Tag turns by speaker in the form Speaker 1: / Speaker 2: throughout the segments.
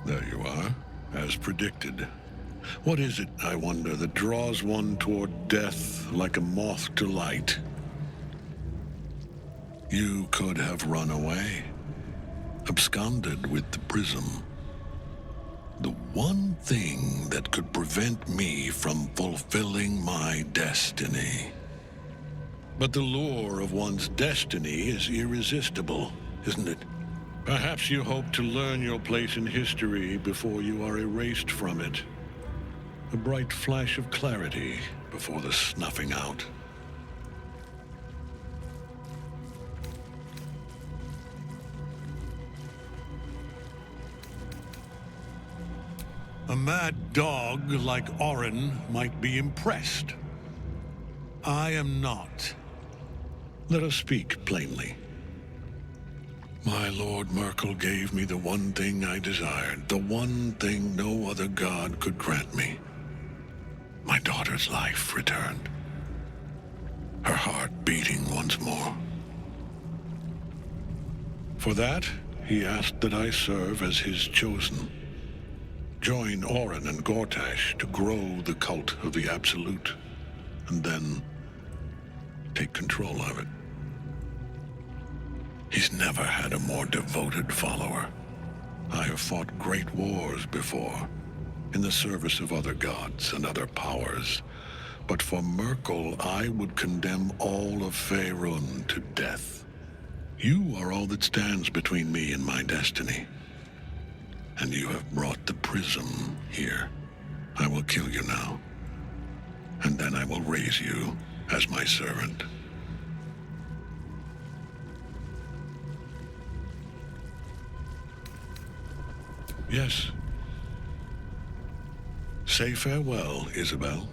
Speaker 1: There you are, as predicted. What is it, I wonder, that draws one toward death like a moth to light? You could have run away, absconded with the prism. The one thing that could prevent me from fulfilling my destiny. But the lure of one's destiny is irresistible, isn't it? Perhaps you hope to learn your place in history before you are erased from it. A bright flash of clarity before the snuffing out. A mad dog like Orin might be impressed. I am not. Let us speak plainly. My Lord Myrkul gave me the one thing I desired, the one thing no other god could grant me. My daughter's life returned. Her heart beating once more. For that, he asked that I serve as his chosen. Join Orin and Gortash to grow the cult of the Absolute, and then take control of it. He's never had a more devoted follower. I have fought great wars before, in the service of other gods and other powers. But for Myrkul, I would condemn all of Faerun to death. You are all that stands between me and my destiny. And you have brought the prism here. I will kill you now. And then I will raise you as my servant. Yes. Say farewell, Isabel.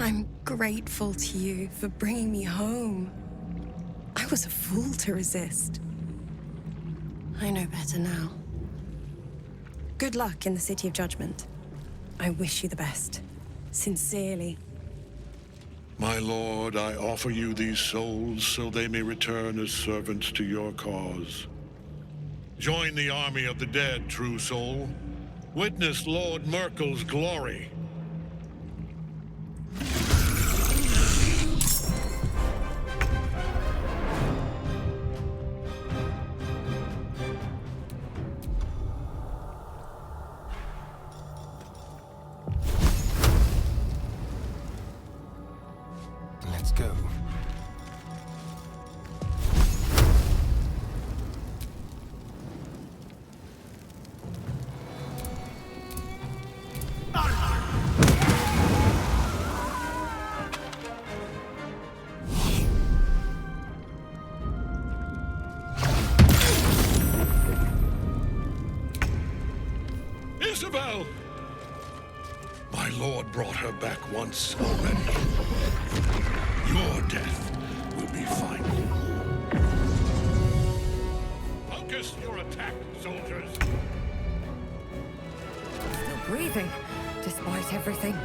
Speaker 2: I'm grateful to you for bringing me home. I was a fool to resist. I know better now. Good luck in the City of Judgment. I wish you the best. Sincerely.
Speaker 1: My lord, I offer you these souls so they may return as servants to your cause. Join the army of the dead, true soul. Witness Lord Myrkul's glory.
Speaker 3: Let's go.
Speaker 1: Isabel! My lord brought her back once already. Your death will be final. Focus your attack, soldiers!
Speaker 4: Still breathing, despite everything.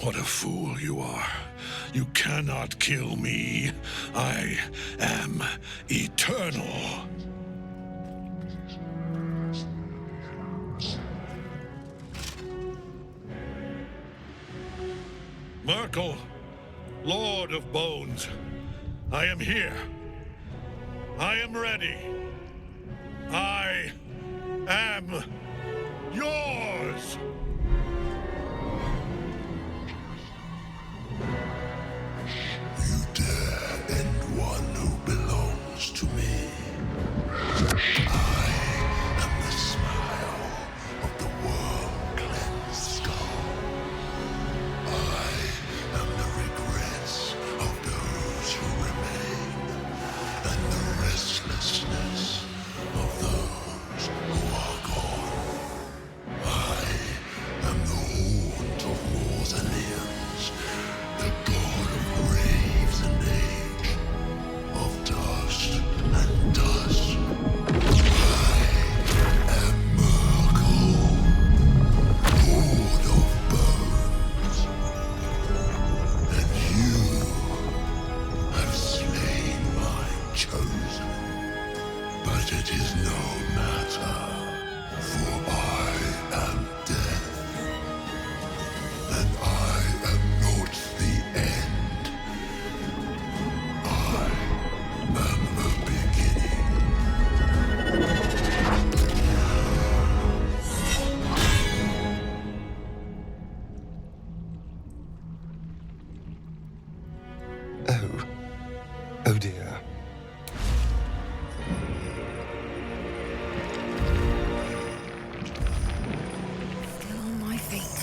Speaker 1: What a fool you are. You cannot kill me. I am eternal. Myrkul, Lord of Bones, I am here. I am ready. I am yours.
Speaker 5: You dare end one who belongs to me. I am the smile of the world-cleansed skull. I am the regrets of those who remain, and the restlessness of those who are gone. I it is no matter, for I am death, and I am not the end. I am the beginning.
Speaker 3: Oh. Oh dear.
Speaker 4: Still on my feet.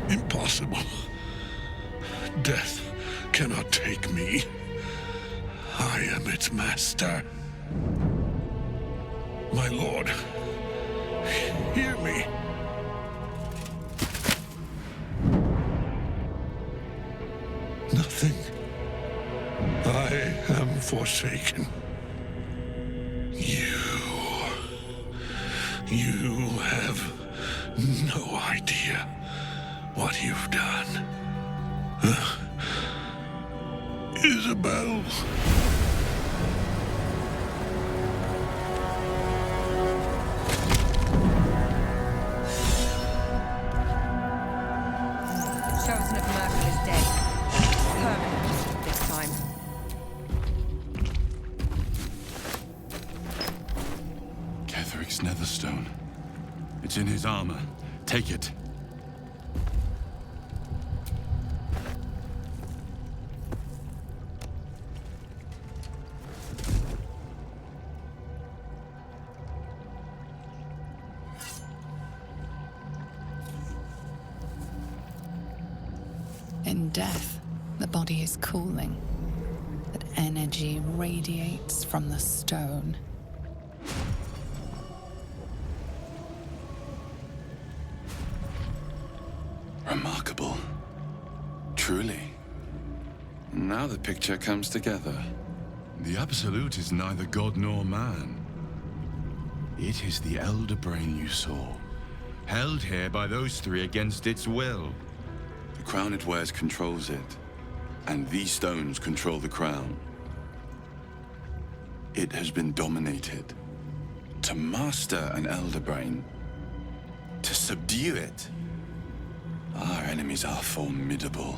Speaker 1: Impossible. Death cannot take me. I am its master. My lord, hear me. Nothing. I am forsaken. You have no idea what you've done. Isabel.
Speaker 4: Chosen of Myrkul is dead. Permanent this time.
Speaker 6: Ketheric's Netherstone. It's in his armor. Take it.
Speaker 7: In death, the body is cooling, but energy radiates from the stone.
Speaker 6: Remarkable. Truly. Now the picture comes together. The Absolute is neither god nor man. It is the Elder Brain you saw, held here by those three against its will. The crown it wears controls it, and these stones control the crown. It has been dominated. To master an Elder Brain, to subdue it, our enemies are formidable.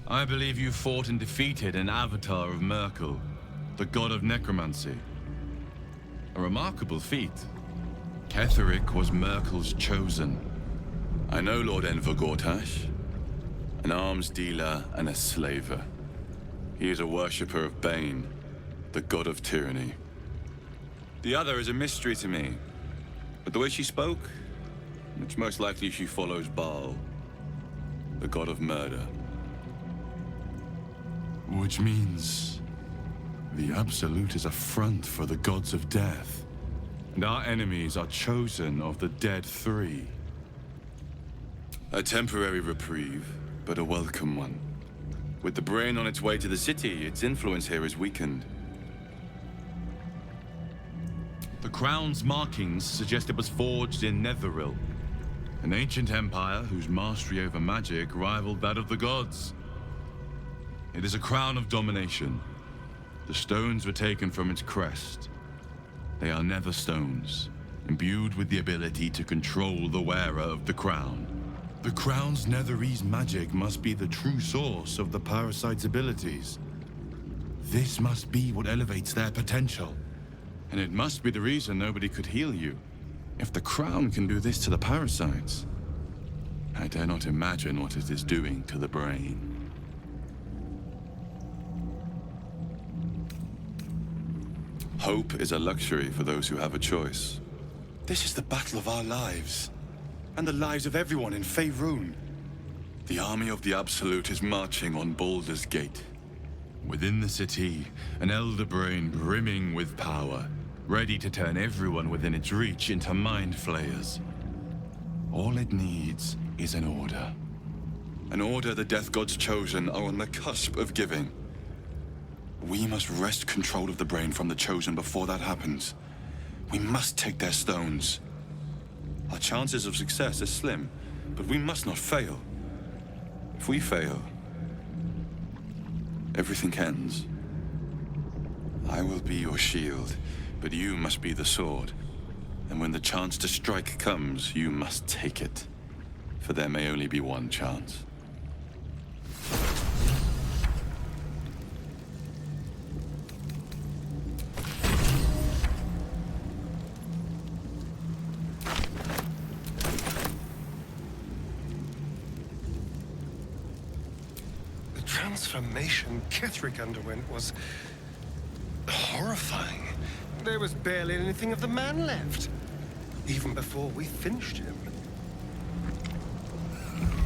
Speaker 6: I believe you fought and defeated an avatar of Myrkul, the god of necromancy. A remarkable feat. Ketheric was Myrkul's chosen. I know Lord Enver Gortash, an arms dealer and a slaver. He is a worshipper of Bane, the god of tyranny. The other is a mystery to me, but the way she spoke, it's most likely she follows Baal, the god of murder. Which means the Absolute is a front for the gods of death, and our enemies are chosen of the dead three. A temporary reprieve, but a welcome one. With the brain on its way to the city, its influence here is weakened. The crown's markings suggest it was forged in Netheril, an ancient empire whose mastery over magic rivaled that of the gods. It is a crown of domination. The stones were taken from its crest. They are Netherstones, imbued with the ability to control the wearer of the crown. The crown's Netherese magic must be the true source of the parasite's abilities. This must be what elevates their potential. And it must be the reason nobody could heal you. If the crown can do this to the parasites, I dare not imagine what it is doing to the brain. Hope is a luxury for those who have a choice. This is the battle of our lives, and the lives of everyone in Faerun. The army of the Absolute is marching on Baldur's Gate. Within the city, an elder brain brimming with power, ready to turn everyone within its reach into mind flayers. All it needs is an order. An order the Death God's chosen are on the cusp of giving. We must wrest control of the brain from the chosen before that happens. We must take their stones. Our chances of success are slim, but we must not fail. If we fail, everything ends. I will be your shield, but you must be the sword. And when the chance to strike comes, you must take it. For there may only be one chance.
Speaker 3: The transformation Ketheric underwent was horrifying. There was barely anything of the man left, even before we finished him.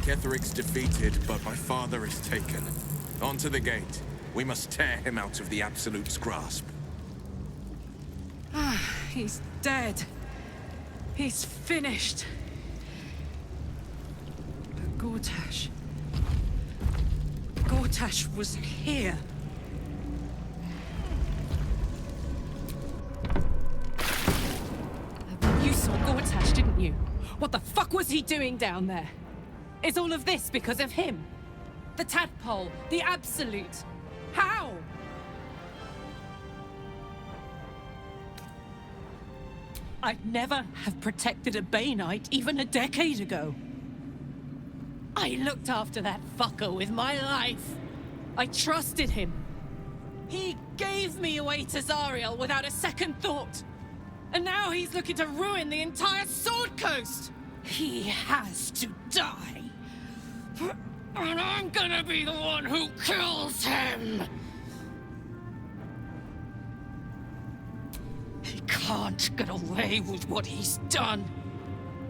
Speaker 8: Ketheric's defeated, but my father is taken. On to the gate. We must tear him out of the Absolute's grasp.
Speaker 9: He's dead. He's finished. But Gortash was here. You saw Gortash, didn't you? What the fuck was he doing down there? Is all of this because of him? The tadpole, the Absolute. How? I'd never have protected a Bainite even a decade ago. I looked after that fucker with my life. I trusted him. He gave me away to Zariel without a second thought. And now he's looking to ruin the entire Sword Coast. He has to die. And I'm gonna be the one who kills him. He can't get away with what he's done.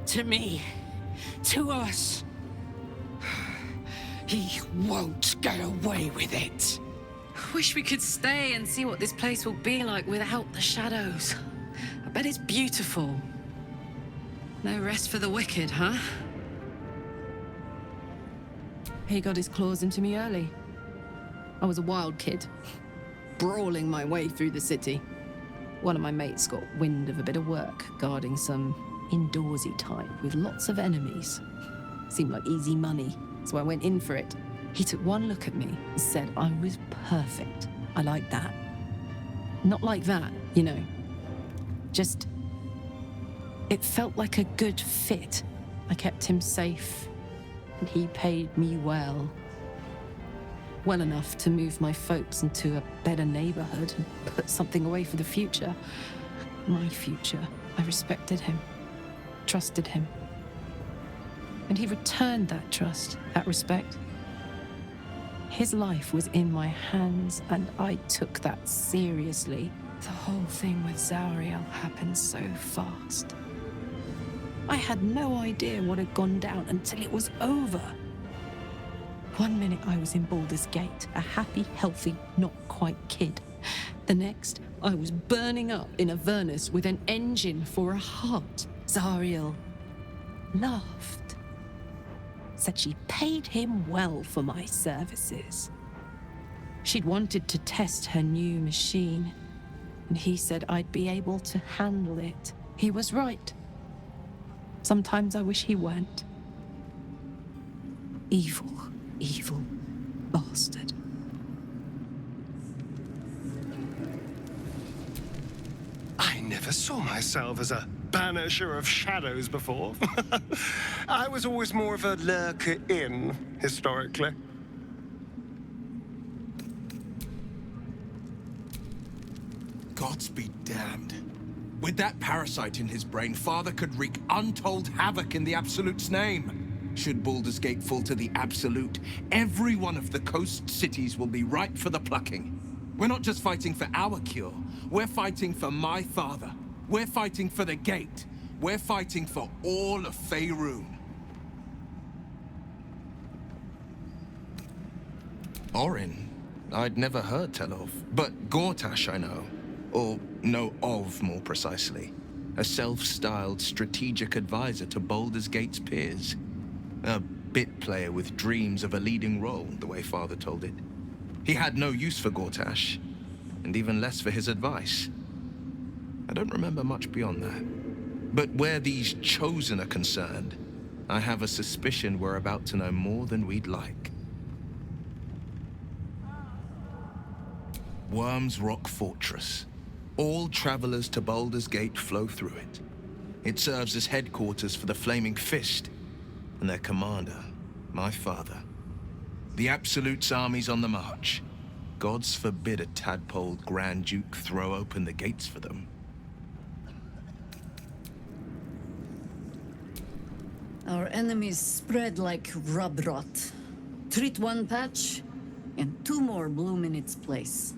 Speaker 9: To me. To us. He won't get away with it.
Speaker 2: Wish we could stay and see what this place will be like without the shadows. I bet it's beautiful. No rest for the wicked, huh? He got his claws into me early. I was a wild kid, brawling my way through the city. One of my mates got wind of a bit of work guarding some indoorsy type with lots of enemies. Seemed like easy money, so I went in for it. He took one look at me and said I was perfect. I like that. Not like that, you know. Just... it felt like a good fit. I kept him safe, and he paid me well. Well enough to move my folks into a better neighborhood and put something away for the future. My future. I respected him, trusted him. And he returned that trust, that respect. His life was in my hands, and I took that seriously. The whole thing with Zariel happened so fast. I had no idea what had gone down until it was over. One minute I was in Baldur's Gate, a happy, healthy, not quite kid. The next, I was burning up in Avernus with an engine for a heart. Zariel laughed. Said she paid him well for my services. She'd wanted to test her new machine, and he said I'd be able to handle it. He was right. Sometimes I wish he weren't. Evil, evil bastard.
Speaker 3: I never saw myself as a banisher of shadows before. I was always more of a lurker-in, historically.
Speaker 8: Gods be damned. With that parasite in his brain, Father could wreak untold havoc in the Absolute's name. Should Baldur's Gate fall to the Absolute, every one of the coast cities will be ripe for the plucking. We're not just fighting for our cure, we're fighting for my father. We're fighting for the Gate. We're fighting for all of Faerun. Orin, I'd never heard tell of. But Gortash I know. Or know of, more precisely. A self-styled strategic advisor to Baldur's Gate's peers. A bit player with dreams of a leading role, the way Father told it. He had no use for Gortash, and even less for his advice. I don't remember much beyond that. But where these Chosen are concerned, I have a suspicion we're about to know more than we'd like. Worm's Rock Fortress. All travelers to Baldur's Gate flow through it. It serves as headquarters for the Flaming Fist, and their commander, my father. The Absolute's army's on the march. Gods forbid a tadpole Grand Duke throw open the gates for them.
Speaker 10: Our enemies spread like rub rot. Treat one patch, and two more bloom in its place.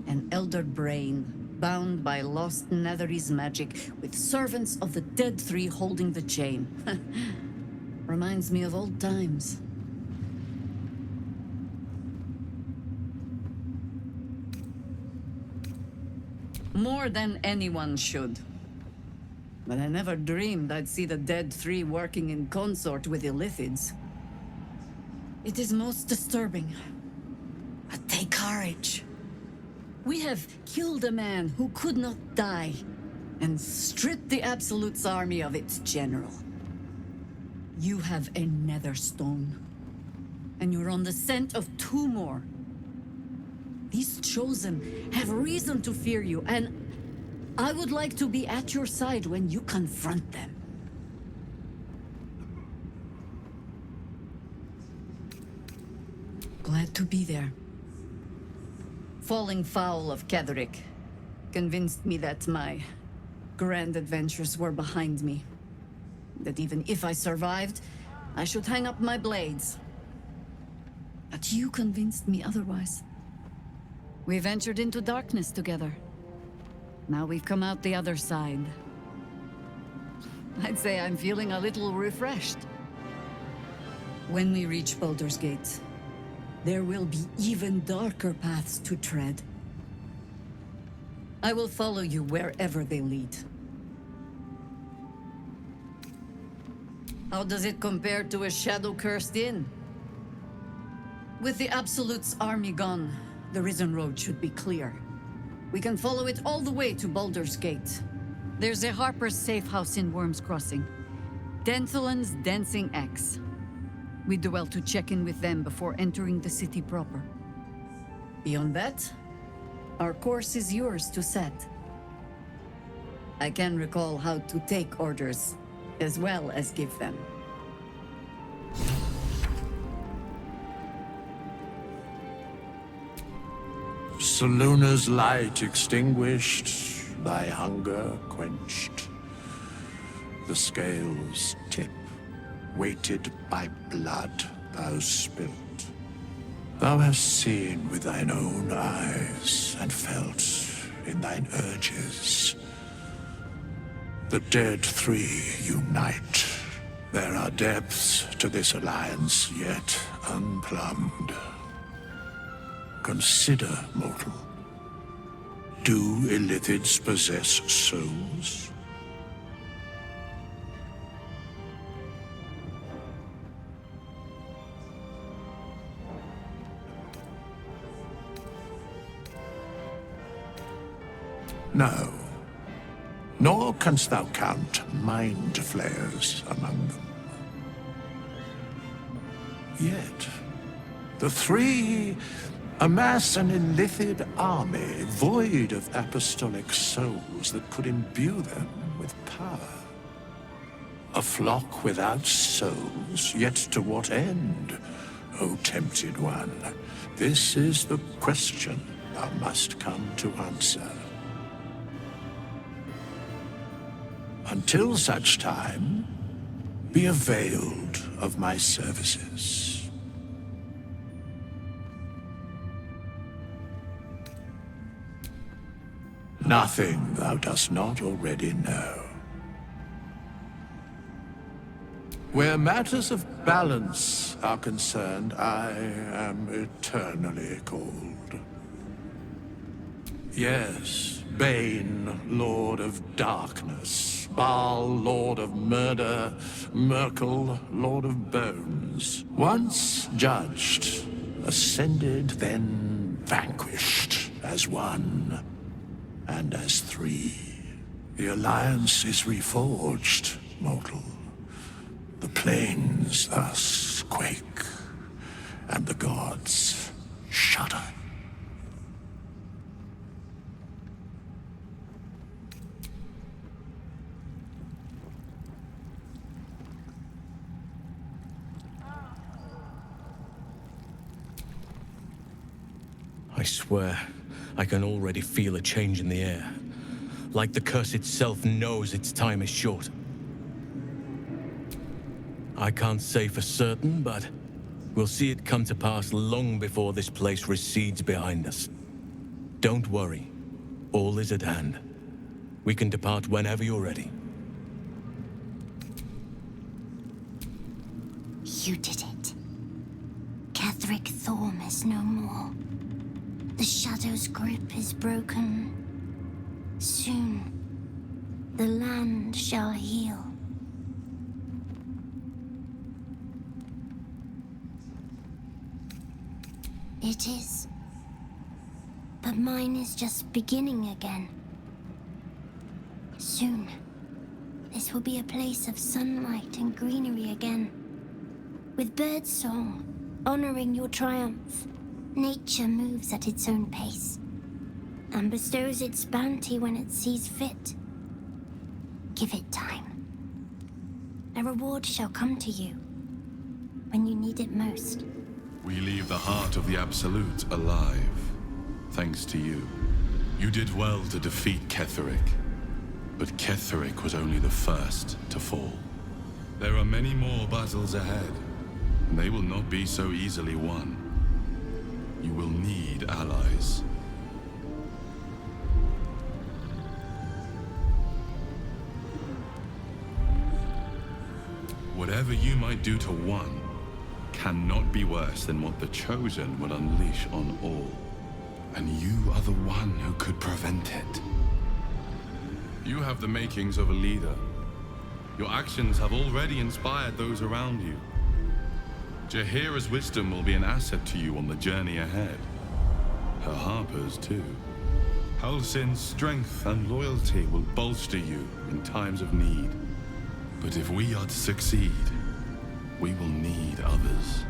Speaker 10: An elder brain, bound by lost Netherese magic, with servants of the Dead Three holding the chain. Reminds me of old times. More than anyone should. But I never dreamed I'd see the Dead Three working in consort with Illithids. It is most disturbing. But take courage. We have killed a man who could not die, and stripped the Absolute's army of its general. You have a Netherstone, and you're on the scent of two more. These Chosen have reason to fear you, and I would like to be at your side when you confront them. Glad to be there. Falling foul of Ketheric convinced me that my grand adventures were behind me. That even if I survived, I should hang up my blades. But you convinced me otherwise. We ventured into darkness together. Now we've come out the other side. I'd say I'm feeling a little refreshed. When we reach Baldur's Gate, there will be even darker paths to tread. I will follow you wherever they lead. How does it compare to a shadow-cursed inn? With the Absolute's army gone, the Risen Road should be clear. We can follow it all the way to Baldur's Gate. There's a Harper's safe house in Worm's Crossing. Denthalen's Dancing Axe. We do well to check in with them before entering the city proper. Beyond that, our course is yours to set. I can recall how to take orders, as well as give them.
Speaker 1: Salona's light extinguished, thy hunger quenched. The scales tip, weighted by blood thou spilt. Thou hast seen with thine own eyes, and felt in thine urges. The Dead Three unite. There are depths to this alliance yet unplumbed. Consider, mortal. Do Illithids possess souls? No. Nor canst thou count mind flayers among them. Yet, the three amass an Illithid army void of apostolic souls that could imbue them with power. A flock without souls, yet to what end, O tempted one? This is the question thou must come to answer. Until such time, be availed of my services. Nothing thou dost not already know.
Speaker 5: Where matters of balance are concerned, I am eternally cold. Yes, Bane, Lord of Darkness, Baal, Lord of Murder, Myrkul, Lord of Bones. Once judged, ascended, then vanquished as one, and as three. The Alliance is reforged, mortal. The plains thus quake, and the gods shudder.
Speaker 11: I swear, I can already feel a change in the air. Like the curse itself knows its time is short. I can't say for certain, but we'll see it come to pass long before this place recedes behind us. Don't worry. All is at hand. We can depart whenever you're ready.
Speaker 12: You did it. Ketheric Thorm is no more. The Shadow's grip is broken. Soon, the land shall heal. It is. But mine is just beginning again. Soon, this will be a place of sunlight and greenery again. With birdsong, honoring your triumph, nature moves at its own pace and bestows its bounty when it sees fit. Give it time. A reward shall come to you when you need it most.
Speaker 6: We leave the heart of the Absolute alive, thanks to you. You did well to defeat Ketheric, but Ketheric was only the first to fall. There are many more battles ahead, and they will not be so easily won. You will need allies. Whatever you might do to one cannot be worse than what the Chosen will unleash on all. And you are the one who could prevent it. You have the makings of a leader. Your actions have already inspired those around you. Jaheira's wisdom will be an asset to you on the journey ahead. Her harpers, too. Halsin's strength and loyalty will bolster you in times of need. But if we are to succeed, we will need others.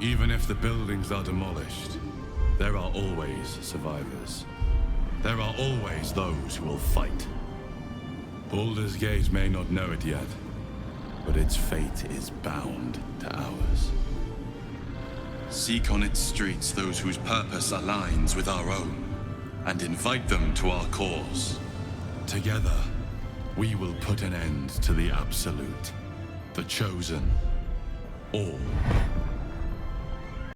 Speaker 6: Even if the buildings are demolished, there are always survivors. There are always those who will fight. Baldur's Gate may not know it yet, but its fate is bound to ours. Seek on its streets those whose purpose aligns with our own, and invite them to our cause. Together, we will put an end to the Absolute, the Chosen, all.